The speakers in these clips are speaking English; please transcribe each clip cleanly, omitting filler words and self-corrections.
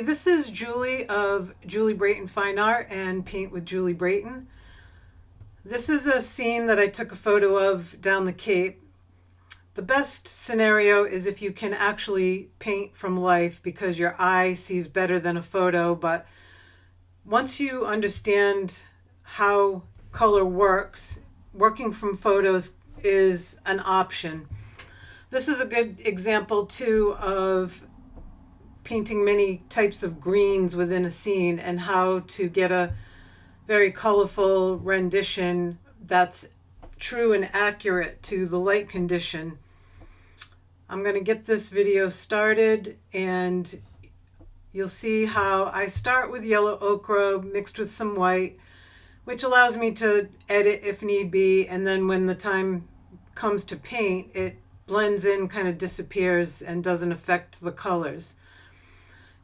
This is Julie of Julie Brayton Fine Art and Paint with Julie Brayton. This is a scene that I took a photo of down the Cape. The best scenario is if you can actually paint from life because your eye sees better than a photo, but once you understand how color works, working from photos is an option. This is a good example too of painting many types of greens within a scene and how to get a very colorful rendition that's true and accurate to the light condition. I'm going to get this video started and you'll see how I start with yellow ochre mixed with some white, which allows me to edit if need be, and then when the time comes to paint, it blends in, kind of disappears and doesn't affect the colors.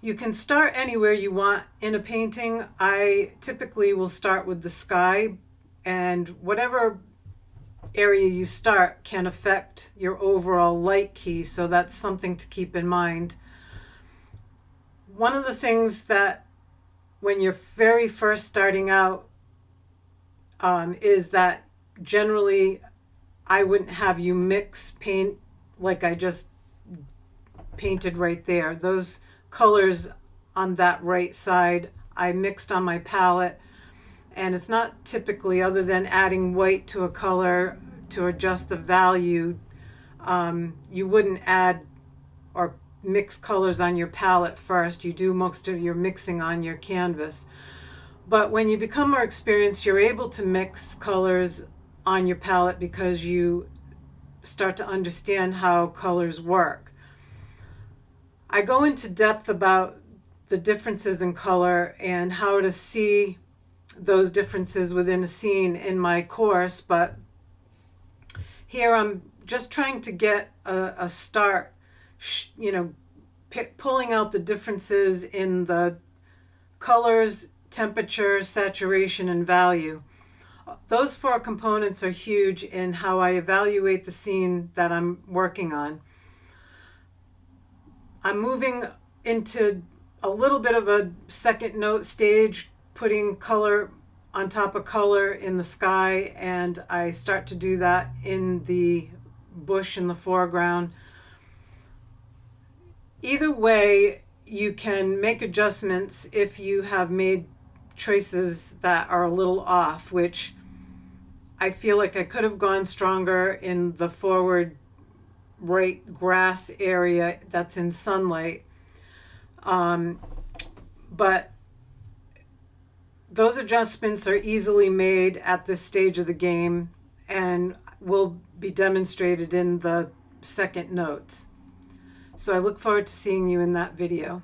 You can start anywhere you want in a painting. I typically will start with the sky, and whatever area you start can affect your overall light key, so that's something to keep in mind. One of the things that when you're very first starting out is that generally I wouldn't have you mix paint like I just painted right there. Those colors on that right side I mixed on my palette, and it's not typically, other than adding white to a color to adjust the value, you wouldn't add or mix colors on your palette first. You do most of your mixing on your canvas. But when you become more experienced, you're able to mix colors on your palette because you start to understand how colors work. I go into depth about the differences in color and how to see those differences within a scene in my course, but here I'm just trying to get a start, pulling out the differences in the colors, temperature, saturation, and value. Those four components are huge in how I evaluate the scene that I'm working on. I'm moving into a little bit of a second note stage, putting color on top of color in the sky, and I start to do that in the bush in the foreground. Either way, you can make adjustments if you have made choices that are a little off, which I feel like I could have gone stronger in the forward right grass area that's in sunlight. But those adjustments are easily made at this stage of the game and will be demonstrated in the second notes. So I look forward to seeing you in that video.